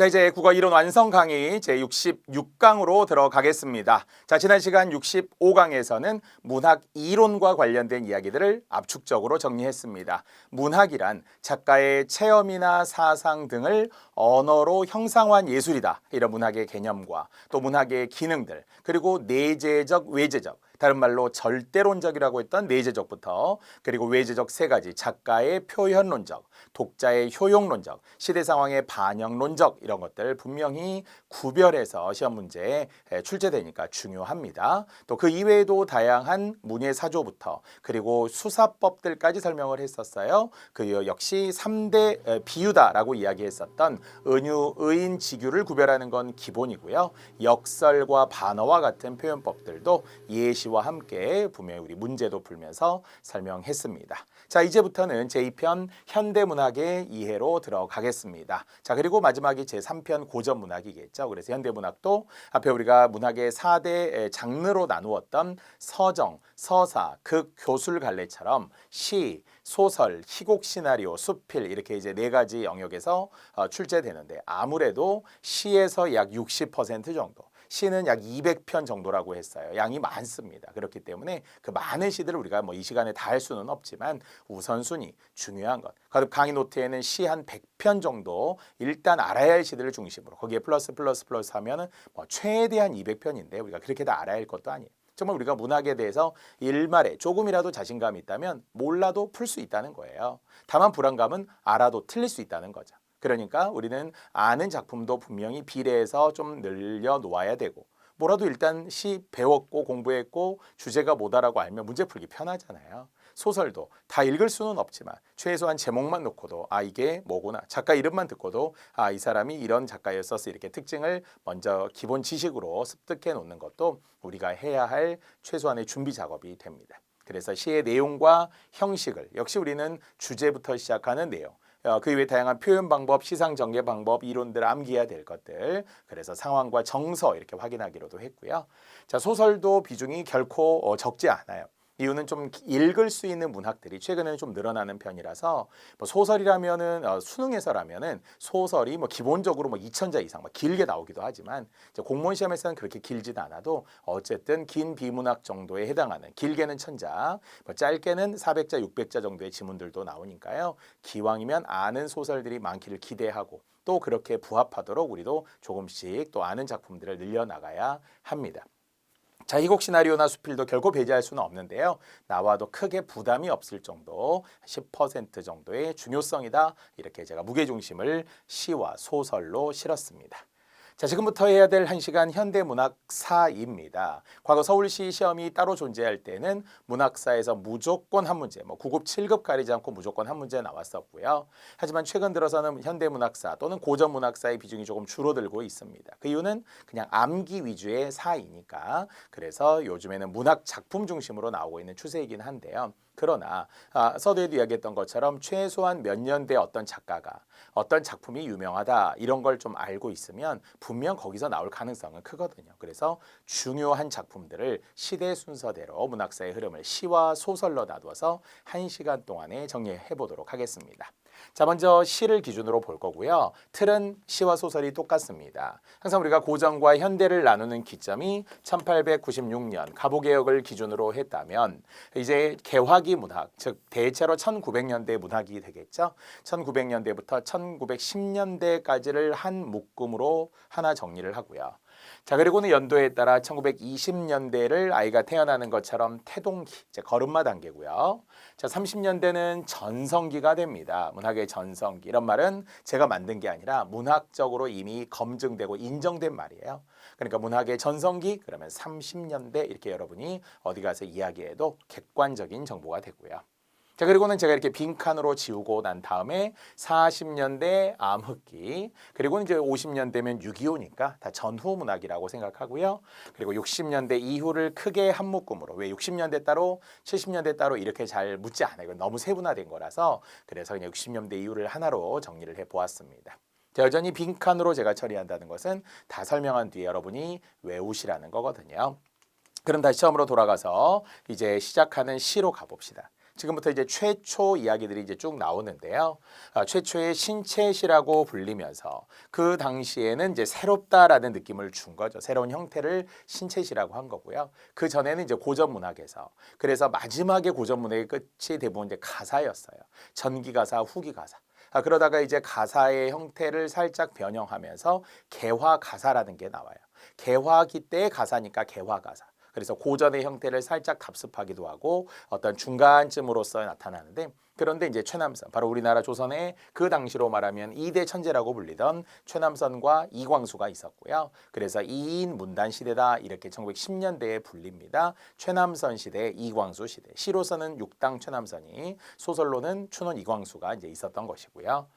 자, 이제 국어 이론 완성 강의 제 66강으로 들어가겠습니다. 자, 지난 시간 65강에서는 문학 이론과 관련된 이야기들을 압축적으로 정리했습니다. 문학이란 작가의 체험이나 사상 등을 언어로 형상화한 예술이다. 이런 문학의 개념과 또 문학의 기능들, 그리고 내재적, 외재적, 다른 말로 절대론적이라고 했던 내재적부터 그리고 외재적 세 가지, 작가의 표현론적, 독자의 효용론적, 시대 상황의 반영론적, 이런 것들 분명히 구별해서 시험 문제에 출제되니까 중요합니다. 또 그 이외에도 다양한 문예 사조부터 그리고 수사법들까지 설명을 했었어요. 그 역시 3대 비유다라고 이야기했었던 은유, 의인, 직유를 구별하는 건 기본이고요. 역설과 반어와 같은 표현법들도 예시와 함께 분명히 우리 문제도 풀면서 설명했습니다. 자, 이제부터는 제2편 현대문학의 이해로 들어가겠습니다. 자, 그리고 마지막이 제3편 고전문학이겠죠. 그래서 현대문학도 앞에 우리가 문학의 4대 장르로 나누었던 서정, 서사, 극, 교술 갈래처럼 시, 소설, 희곡 시나리오, 수필 이렇게 이제 네 가지 영역에서 출제되는데 아무래도 시에서 약 60% 정도, 시는 약 200편 정도라고 했어요. 양이 많습니다. 그렇기 때문에 그 많은 시들을 우리가 뭐 이 시간에 다 할 수는 없지만 우선순위, 중요한 것. 거듭 강의 노트에는 시 한 100편 정도 일단 알아야 할 시들을 중심으로 거기에 플러스 하면은 뭐 최대한 200편인데 우리가 그렇게 다 알아야 할 것도 아니에요. 정말 우리가 문학에 대해서 일말에 조금이라도 자신감이 있다면 몰라도 풀 수 있다는 거예요. 다만 불안감은 알아도 틀릴 수 있다는 거죠. 그러니까 우리는 아는 작품도 분명히 비례해서 좀 늘려 놓아야 되고 뭐라도 일단 시 배웠고 공부했고 주제가 뭐다라고 알면 문제 풀기 편하잖아요. 소설도 다 읽을 수는 없지만 최소한 제목만 놓고도 아 이게 뭐구나, 작가 이름만 듣고도 아 이 사람이 이런 작가였었어, 이렇게 특징을 먼저 기본 지식으로 습득해 놓는 것도 우리가 해야 할 최소한의 준비 작업이 됩니다. 그래서 시의 내용과 형식을 역시 우리는 주제부터 시작하는 내용, 그 이외에 다양한 표현 방법, 시상 전개 방법, 이론들 암기해야 될 것들, 그래서 상황과 정서 이렇게 확인하기로도 했고요. 자, 소설도 비중이 결코 적지 않아요. 이유는 좀 읽을 수 있는 문학들이 최근에는 좀 늘어나는 편이라서 뭐 소설이라면은 수능에서라면은 소설이 뭐 기본적으로 뭐 2,000자 이상 막 길게 나오기도 하지만 공무원 시험에서는 그렇게 길지는 않아도 어쨌든 긴 비문학 정도에 해당하는, 길게는 1,000자, 뭐 짧게는 400자, 600자 정도의 지문들도 나오니까요. 기왕이면 아는 소설들이 많기를 기대하고 또 그렇게 부합하도록 우리도 조금씩 또 아는 작품들을 늘려나가야 합니다. 자, 희곡 시나리오나 수필도 결코 배제할 수는 없는데요. 나와도 크게 부담이 없을 정도, 10% 정도의 중요성이다. 이렇게 제가 무게중심을 시와 소설로 실었습니다. 자, 지금부터 해야 될 1시간 현대문학사입니다. 과거 서울시 시험이 따로 존재할 때는 문학사에서 무조건 한 문제, 뭐 9급, 7급 가리지 않고 무조건 한 문제 나왔었고요. 하지만 최근 들어서는 현대문학사 또는 고전문학사의 비중이 조금 줄어들고 있습니다. 그 이유는 그냥 암기 위주의 사이니까. 그래서 요즘에는 문학 작품 중심으로 나오고 있는 추세이긴 한데요. 그러나 서두에도 이야기했던 것처럼 최소한 몇 년대 어떤 작가가 어떤 작품이 유명하다 이런 걸 좀 알고 있으면 분명 거기서 나올 가능성은 크거든요. 그래서 중요한 작품들을 시대 순서대로 문학사의 흐름을 시와 소설로 나누어서 1시간 동안에 정리해 보도록 하겠습니다. 자, 먼저 시를 기준으로 볼 거고요. 틀은 시와 소설이 똑같습니다. 항상 우리가 고전과 현대를 나누는 기점이 1896년 가보개혁을 기준으로 했다면 이제 개화기 문학, 즉 대체로 1900년대 문학이 되겠죠. 1900년대부터 1910년대까지를 한 묶음으로 하나 정리를 하고요. 자, 그리고는 연도에 따라 1920년대를 아이가 태어나는 것처럼 태동기, 이제 걸음마 단계고요. 자, 30년대는 전성기가 됩니다. 문학의 전성기. 이런 말은 제가 만든 게 아니라 문학적으로 이미 검증되고 인정된 말이에요. 그러니까 문학의 전성기, 그러면 30년대 이렇게 여러분이 어디 가서 이야기해도 객관적인 정보가 되고요. 자, 그리고는 제가 이렇게 빈칸으로 지우고 난 다음에 40년대 암흑기, 그리고 이제 50년대면 6.25니까 다 전후 문학이라고 생각하고요. 그리고 60년대 이후를 크게 한 묶음으로, 왜 60년대 따로 70년대 따로 이렇게 잘 묻지 않아요. 이건 너무 세분화된 거라서 그래서 그냥 60년대 이후를 하나로 정리를 해보았습니다. 여전히 빈칸으로 제가 처리한다는 것은 다 설명한 뒤에 여러분이 외우시라는 거거든요. 그럼 다시 처음으로 돌아가서 이제 시작하는 시로 가봅시다. 지금부터 이제 최초 이야기들이 이제 쭉 나오는데요. 최초의 신챗이라고 불리면서 그 당시에는 이제 새롭다라는 느낌을 준 거죠. 새로운 형태를 신챗이라고 한 거고요. 그 전에는 이제 고전 문학에서 그래서 마지막에 고전 문학의 끝이 대부분 이제 가사였어요. 전기 가사, 후기 가사. 그러다가 이제 가사의 형태를 살짝 변형하면서 개화 가사라는 게 나와요. 개화기 때의 가사니까 개화 가사. 그래서 고전의 형태를 살짝 답습하기도 하고 어떤 중간쯤으로서 나타나는데 그런데 이제 최남선, 바로 우리나라 조선의 그 당시로 말하면 2대 천재라고 불리던 최남선과 이광수가 있었고요. 그래서 2인 문단 시대다 이렇게 1910년대에 불립니다. 최남선 시대, 이광수 시대. 시로서는 육당 최남선이, 소설로는 춘원 이광수가 이제 있었던 것이고요.